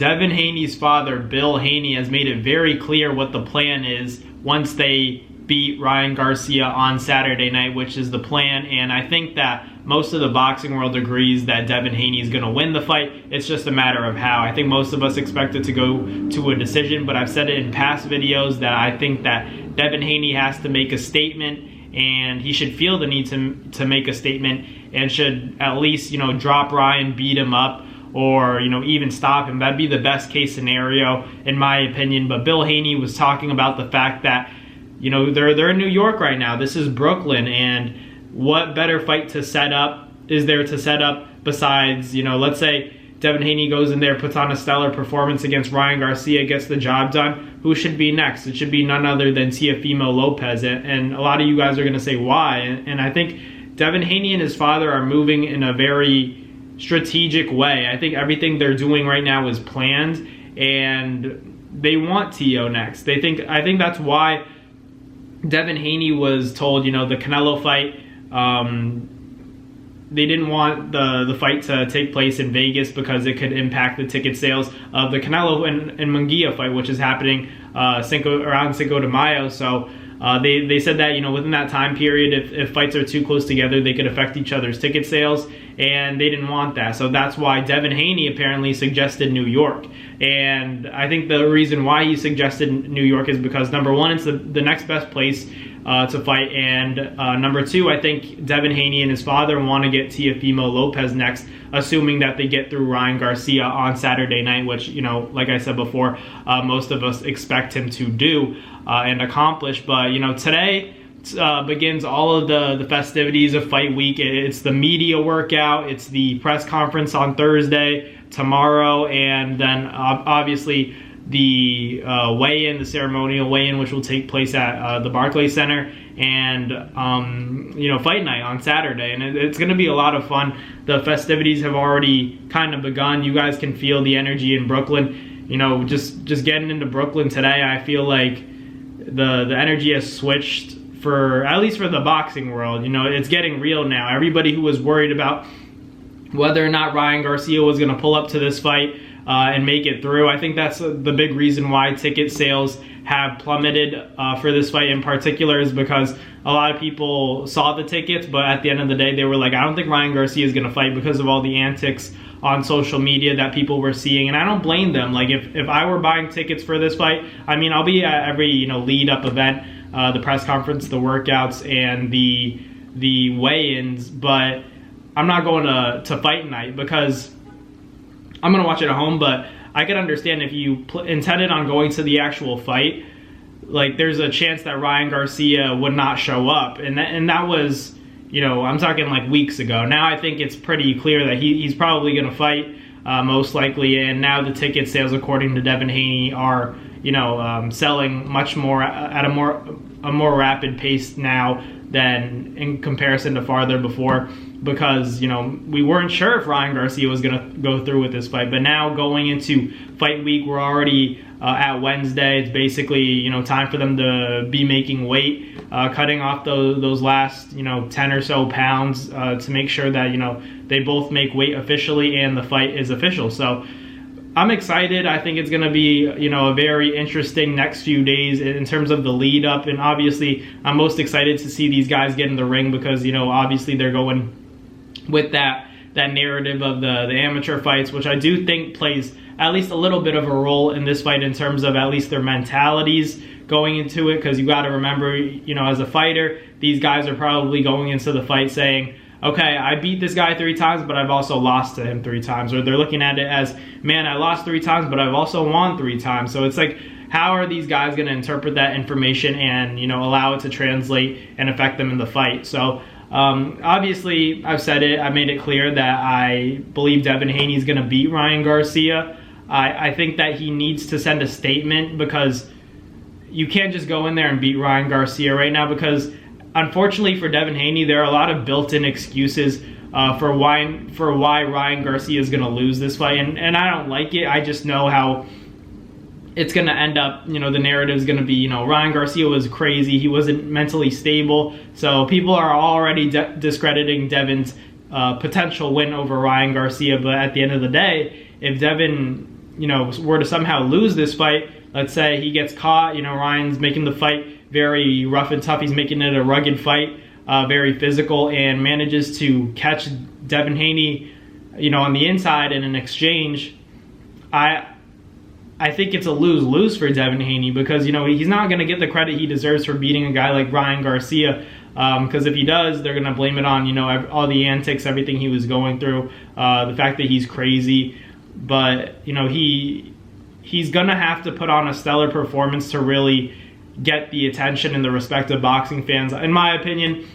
Devin Haney's father, Bill Haney, has made it very clear what the plan is once they beat Ryan Garcia on Saturday night, which is the plan. And I think that most of the boxing world agrees that Devin Haney is going to win the fight. It's just a matter of how. I think most of us expect it to go to a decision, but I've said it in past videos that I think that Devin Haney has to make a statement, and he should feel the need to make a statement and should at least, drop Ryan, beat him up, or even stop him. That'd be the best case scenario in my opinion. But Bill Haney was talking about the fact that they're in New York right now. This is Brooklyn, and what better fight to set up is there to set up besides, let's say Devin Haney goes in there, puts on a stellar performance against Ryan Garcia, gets the job done. Who should be next? It should be none other than Teofimo Lopez. And a lot of you guys are going to say why. And I think Devin Haney and his father are moving in a very strategic way. I think everything they're doing right now is planned, and they want Teo next. I think that's why Devin Haney was told, the Canelo fight, they didn't want the fight to take place in Vegas because it could impact the ticket sales of the Canelo and Munguia fight, which is happening around Cinco de Mayo. So they said that within that time period, if fights are too close together, they could affect each other's ticket sales, and they didn't want that. So that's why Devin Haney apparently suggested New York. And I think the reason why he suggested New York is because, number one, it's the next best place to fight, and number two, I think Devin Haney and his father want to get Teofimo Lopez next, assuming that they get through Ryan Garcia on Saturday night, which, like I said before, most of us expect him to do and accomplish. But, today begins all of the festivities of fight week. It's the media workout, it's the press conference on Thursday, tomorrow, and then obviously the weigh-in, the ceremonial weigh-in, which will take place at the Barclays Center, and fight night on Saturday. And it's going to be a lot of fun. The festivities have already kind of begun. You guys can feel the energy in Brooklyn. Just getting into Brooklyn today, I feel like the energy has switched, at least for the boxing world. It's getting real now. Everybody who was worried about whether or not Ryan Garcia was going to pull up to this fight and make it through, I think that's the big reason why ticket sales have plummeted for this fight in particular, is because a lot of people saw the tickets, but at the end of the day, they were like, I don't think Ryan Garcia is going to fight, because of all the antics on social media that people were seeing. And I don't blame them. Like, if I were buying tickets for this fight, I'll be at every lead-up event, the press conference, the workouts, and the weigh-ins, but I'm not going to fight night because I'm going to watch it at home. But I can understand if you intended on going to the actual fight, like, there's a chance that Ryan Garcia would not show up. And that was, I'm talking like weeks ago. Now I think it's pretty clear that he's probably going to fight, most likely. And now the ticket sales, according to Devin Haney, are, selling much more at a more rapid pace now than in comparison to farther before, because we weren't sure if Ryan Garcia was going to go through with this fight. But now, going into fight week, we're already at Wednesday. It's basically time for them to be making weight, cutting off those last 10 or so pounds to make sure that they both make weight officially and the fight is official. So I'm excited. I think it's going to be, a very interesting next few days in terms of the lead up. And obviously, I'm most excited to see these guys get in the ring because, obviously they're going with that narrative of the amateur fights, which I do think plays at least a little bit of a role in this fight in terms of at least their mentalities going into it. Because you got to remember, as a fighter, these guys are probably going into the fight saying, okay, I beat this guy 3 times, but I've also lost to him 3 times. Or they're looking at it as, man, I lost 3 times, but I've also won 3 times. So it's like, how are these guys going to interpret that information and, allow it to translate and affect them in the fight? So obviously, I've said it, I made it clear that I believe Devin Haney is going to beat Ryan Garcia. I think that he needs to send a statement, because you can't just go in there and beat Ryan Garcia right now, because unfortunately for Devin Haney, there are a lot of built-in excuses for why Ryan Garcia is going to lose this fight, and I don't like it. I just know how it's going to end up. The narrative is going to be, Ryan Garcia was crazy, he wasn't mentally stable, so people are already discrediting Devin's potential win over Ryan Garcia. But at the end of the day, if Devin were to somehow lose this fight, let's say he gets caught, Ryan's making the fight very rough and tough, he's making it a rugged fight, very physical, and manages to catch Devin Haney, on the inside in an exchange, I think it's a lose-lose for Devin Haney, because, he's not going to get the credit he deserves for beating a guy like Ryan Garcia, because if he does, they're going to blame it on, all the antics, everything he was going through, the fact that he's crazy. But, he's going to have to put on a stellar performance to really get the attention and the respect of boxing fans. In my opinion,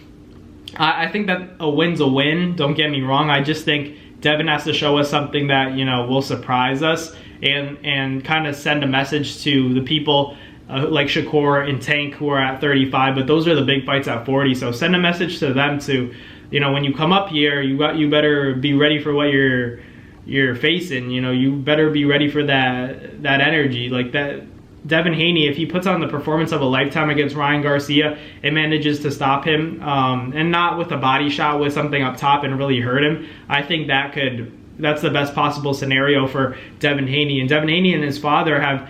I think that a win's a win, don't get me wrong. I just think Devin has to show us something that, will surprise us and kind of send a message to the people like Shakur and Tank, who are at 35, but those are the big fights at 40. So send a message to them to, when you come up here, you better be ready for what you're facing. You better be ready for that energy. Like that, Devin Haney, if he puts on the performance of a lifetime against Ryan Garcia and manages to stop him, and not with a body shot, with something up top and really hurt him, I think that's the best possible scenario for Devin Haney. And Devin Haney and his father have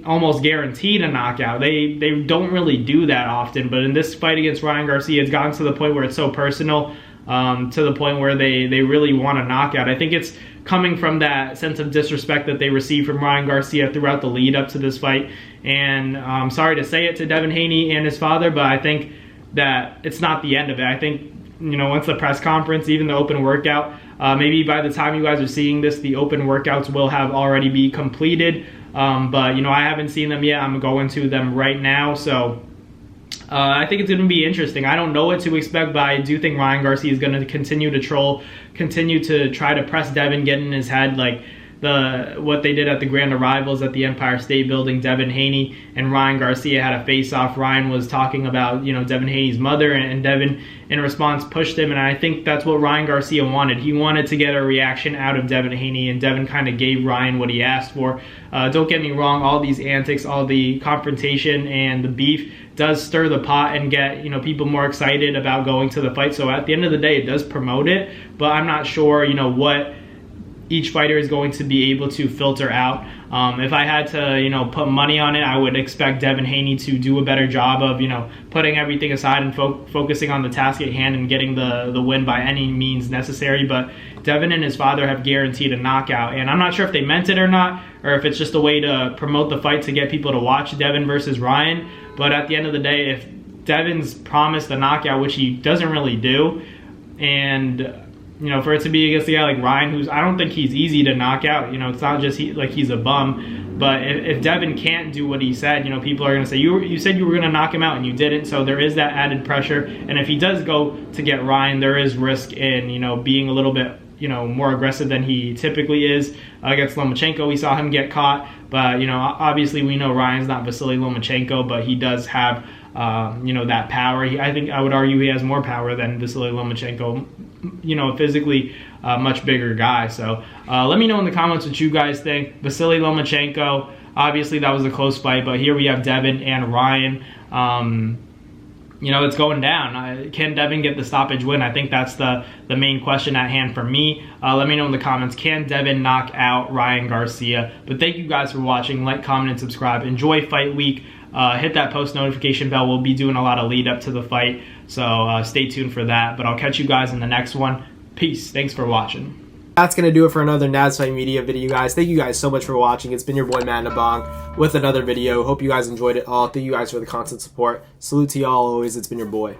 almost guaranteed a knockout. They don't really do that often, but in this fight against Ryan Garcia, it's gotten to the point where it's so personal, to the point where they really want a knockout. I think it's coming from that sense of disrespect that they received from Ryan Garcia throughout the lead up to this fight. And I'm sorry to say it to Devin Haney and his father, but I think that it's not the end of it. I think, once the press conference, even the open workout, maybe by the time you guys are seeing this, the open workouts will have already be completed. But, I haven't seen them yet. I'm going to them right now. So I think it's going to be interesting. I don't know what to expect, but I do think Ryan Garcia is going to continue to troll, continue to try to press Devin, get in his head like what they did at the Grand Arrivals at the Empire State Building. Devin Haney and Ryan Garcia had a face-off. Ryan was talking about, Devin Haney's mother, and Devin, in response, pushed him. And I think that's what Ryan Garcia wanted. He wanted to get a reaction out of Devin Haney, and Devin kind of gave Ryan what he asked for. Don't get me wrong, all these antics, all the confrontation and the beef does stir the pot and get, people more excited about going to the fight. So at the end of the day, it does promote it, but I'm not sure, what each fighter is going to be able to filter out. If I had to, put money on it, I would expect Devin Haney to do a better job of, putting everything aside and focusing on the task at hand and getting the win by any means necessary. But Devin and his father have guaranteed a knockout, and I'm not sure if they meant it or not, or if it's just a way to promote the fight to get people to watch Devin versus Ryan. But at the end of the day, if Devin's promised a knockout, which he doesn't really do, and for it to be against a guy like Ryan, I don't think he's easy to knock out. It's not just like he's a bum. But if Devin can't do what he said, people are going to say, you said you were going to knock him out and you didn't. So there is that added pressure. And if he does go to get Ryan, there is risk in, being a little bit, more aggressive than he typically is. Against Lomachenko, we saw him get caught. But, obviously we know Ryan's not Vasily Lomachenko, but he does have, that power. I think I would argue he has more power than Vasily Lomachenko, physically much bigger guy. So let me know in the comments what you guys think. Vasily Lomachenko, obviously that was a close fight, but here we have Devin and Ryan. It's going down. Can Devin get the stoppage win? I think that's the main question at hand for me. Let me know in the comments. Can Devin knock out Ryan Garcia? But thank you guys for watching. Like, comment, and subscribe. Enjoy fight week. Hit that post notification bell. We'll be doing a lot of lead up to the fight, so stay tuned for that. But I'll catch you guys in the next one. Peace. Thanks for watching. That's going to do it for another NASFight Media video, guys. Thank you guys so much for watching. It's been your boy, Matt Nabong, with another video. Hope you guys enjoyed it all. Thank you guys for the constant support. Salute to y'all always. It's been your boy.